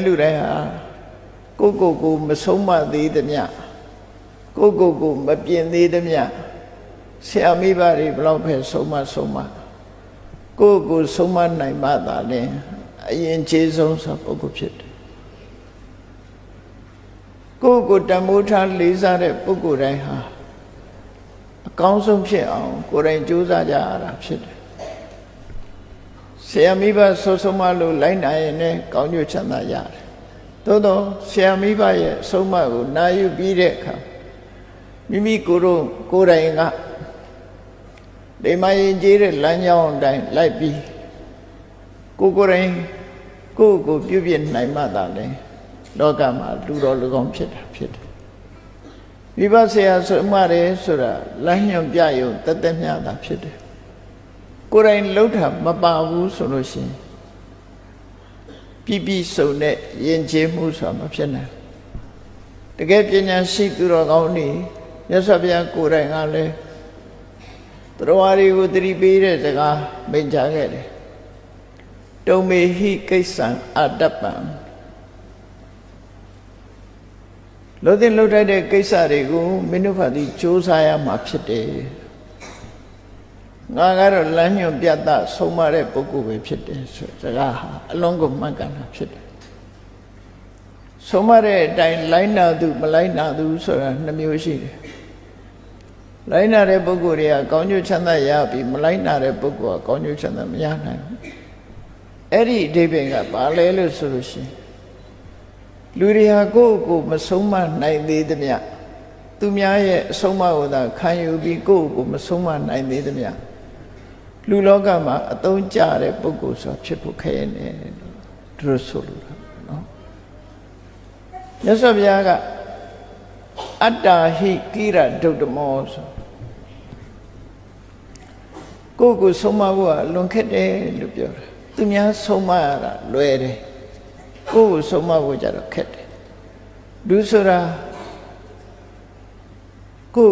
လူတိုင်းဟာကိုမဆုံးမသေးသမျှကိုမပြင်သေးသမျှဆရာမိဘတွေဘလောက်ပဲဆုံးမကိုဆုံးမနိုင်မှသာလေအရင်ခြေဆုံးဆိုပုဂ္ဂိုလ်ဖြစ်တယ်ကိုတမိုးထားလေးစားတဲ့ပုဂ္ဂိုလ်တိုင်းဟာအကောင်းဆုံးဖြစ်အောင်ကိုယ်တိုင်ကြိုးစားကြရတာဖြစ်တယ်ဆရာမိဘဆုံးမလို့လိုက်နိုင်ရင်လည်းကောင်းကျိုးချမ်းသာရတယ်သို့တော့ဆရာမိဘရဲ့ဆုံးမကိုနာယူပြီးတဲ့အခါမိမိကိုယ်တိုင်ကဒီမရင်ကြီးတဲ့လမ်းကြောင်းအတိုင်းလိုက်ပြီးကိုယ်တိုင်ကိုပြုပြနိုင်မှသာလေလောကမှာလူတော်လူကောင်းဖြစ်တာဖြစ်တယ်မိဘဆရာဆုံးမတယ်ဆိုတာလမ်းညွှန်ပြရုံတက်မြတာဖြစ်တယ်ကိုယ်တိုင်လှုပ်တာမပါဘူးဆိုလို့ရှိရင်ပြစုံတဲ့ယဉ်ကျေးမှုဆိုတာမဖြစ်နိုင်တကယ်ပညာရှိသူတော်ကောင်းတွေမြတ်စွာဘုရားကိုယ်တိုင်ကလည်းတရားတွေကိုသတိပေးတဲ့စကားမိန့်ကြားခဲ့တယ်တုံမေဟိကိစ္စံအတ္တပံလို့တဲ့လှုပ်တဲ့ကိစ္စတွေကိုမင်းတို့ဖတ်ပြီးစ조사ရမှာဖြစ်တယ်ငါကတော့လမ်းညွှန်ပြတ်ဆုံးမတဲ့ပုဂ္ဂိုလ်ပဲဖြစ်တယ်ဆိုစကားဟာအလုံးကိုမှန်ကန်တာဖြစ်တယ်ဆုံးမတဲ့အတိုင်းလိုက်နာသူမလိုက်နာသူဆိုတာနှစ်မျိုးရှိတယ်လိုက်နာတဲ့ပုဂ္ဂိုလ်တွေကကောင်းကျိုးချမ်းသာရပြီးမလိုက်နာတဲ့ပုဂ္ဂိုလ်ကကောင်းကျိုးချမ်းသာမရနိုင်ဘူးအဲ့ဒီအဓိပ္ပာယ်ကဘာလဲလို့ဆိုလို့ရှိရင်လူတွေဟာကိုမဆုံးမနိုင်သေးသမျှသူများရဲ့အဆုံးအမကိုသာခံယူပြီးကိုမဆုံးမနိုင်သေးသမျှလူလောကမှာအသုံးကျတဲ့ပုဂ္ဂိုလ်ဆိုဖြစ်ဖို့ခဲနေတယ်သူတို့ဆိုလို့နော်မြတ်စွာဘုရားကအတ္တာဟိကိရဒုဒ္ဓမောဆိုကိုဆုံးမဖို့ကလွန်ခက်တယ်လို့ပြောတာသူများဆုံးမရတာလွယ်တယ်ကိုဆုံးမဖို့ကြတော့ခက်တယ်လူဆိုတာကို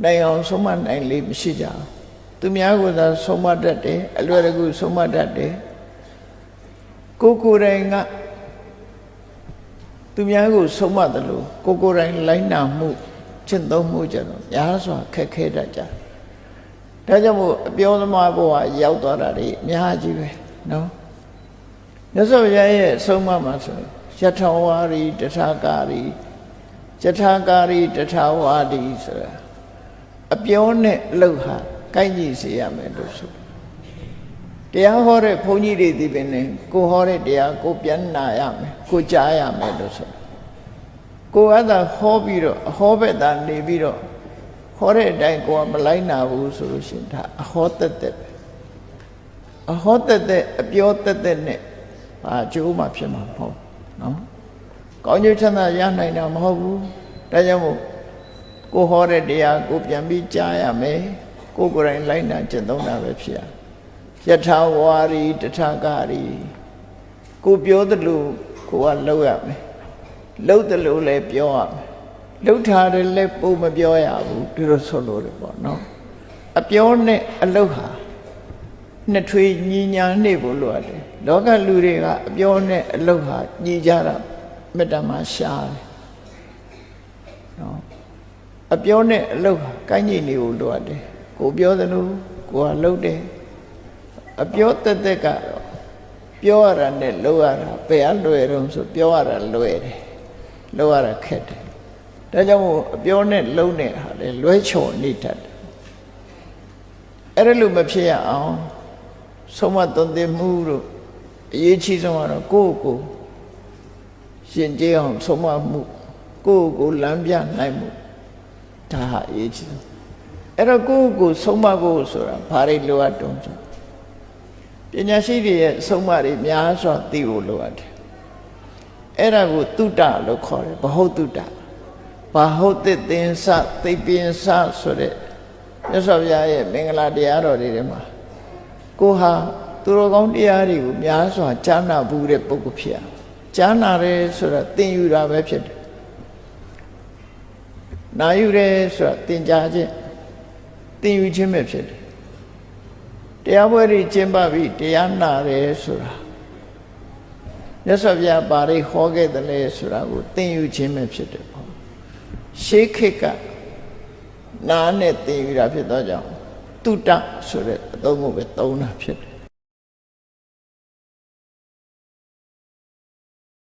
နိုင်အောင်ဆုံးမနိုင်လေမရှိကြဘူးသူများကသာဆုံးမတတ်တယ်အလွယ်တကူဆုံးမတတ်တယ်ကိုယ်တိုင်ကသူများကိုဆုံးမတယ်လို့ကိုယ်တိုင်လိုက်နာမှုကျင့်သုံးမှုကြတော့များစွာခက်ခဲတတ်ကြဒါကြောင့်မို့အပြောသမားဘဝရောက်သွားတာတွေအများကြီးပဲနော်မြတ်စွာဘုရားရဲ့ဆုံးမမှာဆိုယထာဝါရီတထာကာရီယထာကာရီတထာဝါဒီဆိုတာအပြောနဲ့အလုပ်ဟာကိုက်ညီစေရမယ်လို့ဆိုတရားဟောတဲ့ဘုန်းကြီးတွေဒီပင်နဲ့ကိုဟောတဲ့တရားကိုပြန်နာရမယ်ကိုကြားရမယ်လို့ဆိုကိုကသာဟောပြီးတော့အဟောဘက်သာနေပြီးတော့ဟောတဲ့အတိုင်းကိုကမလိုက်နာဘူးဆိုလို့ရှိရင်ဒါအဟောတက်ပဲအဟောတက်အပြောတက်နဲ့အကျိုးမှဖြစ်မှာမဟုတ်နော်ကောင်းကျိုးချမ်းသာရနိုင်တာမဟုတ်ဘူးဒါကြောင့်မို့ကိုဟောတဲ့တရားကိုပြန်ပြီးကြားရမယ်ကိုယ်တိုင်လိုက်နာကျင့်သုံးတာပဲဖြစ်ရယထာဝါရီတထာကာရီကိုပြောသလိုကိုကလှုပ်ရမယ်လှုပ်သလိုလည်းပြောရမယ်လှုပ်ထားတယ်လည်းပုံမပြောရဘူးဒီလိုဆိုလို့တယ်ပေါ့နော်အပြောနဲ့အလုပ်ဟာနှစ်ထွေညီညာနေဖို့လိုရတယ်လောကလူတွေကအပြောနဲ့အလုပ်ဟာညီကြတာမေတ္တာမှာရှားတယ်နော်အပြောနဲ့အလုပ်ဟာကိုင်းညီနေဖို့လိုရတယ်ကိုပြောသလိုကိုကလှုပ်တယ်အပြောတက်ကတော့ပြောရတာနဲ့လှုပ်ရတာဘယ်အလွယ်တော့ဆိုပြောရတာလွယ်တယ်လှုပ်ရတာခက်တယ်ဒါကြောင့်မို့အပြောနဲ့လှုပ်နေတာလေလွဲချော်နေတတ်တယ်အဲ့ဒါလို့မဖြစ်ရအောင်ဆုံးမသွန်သင်မှုတို့အရေးကြီးဆုံးကတော့ကိုရှင်ကျေးအောင်ဆုံးမမှုကိုလမ်းပြနိုင်မှုဒါဟာအရေးကြီးအဲ့တော့ကိုဆုံးမဖို့ဆိုတာဘာတွေလိုအပ်တုံးဆိုပညာရှိတွေရဲ့ဆုံးမတွေများစွာသိဖို့လိုအပ်တယ်အဲ့ဒါကိုတုတ္တလို့ခေါ်တယ်ဘဟုတ်တုတ္တဘာဟုတ်သသင်္စသိပ္ပင်္စဆိုတဲ့မြတ်စွာဘုရားရဲ့မင်္ဂလာတရားတော်တွေထဲမှာကိုဟာသူတော်ကောင်းတရားတွေကိုများစွာကြားနာဘူးတဲ့ပုဂ္ဂိုလ်ဖြစ်ရကြားနာတယ်ဆိုတာသင်ယူတာပဲဖြစ်တယ်နာယူတယ်ဆိုတာသင်ကြားခြင်းသင်ယူခြင်းပဲဖြစ်တယ်တရားပွဲတွေကျင်းပပြီးတရားနာတယ်ဆိုတာ မြတ်စွာဘုရားဘာတွေဟောခဲ့တယ်လဲဆိုတာကိုသင်ယူခြင်းပဲဖြစ်တယ်ပေါ့ရှေးခေတ်ကနားနဲ့သင်ယူတာဖြစ်သောကြောင့်တုတ္တဆိုတဲ့အသုံးကိုပဲသုံးတာဖြစ်တယ်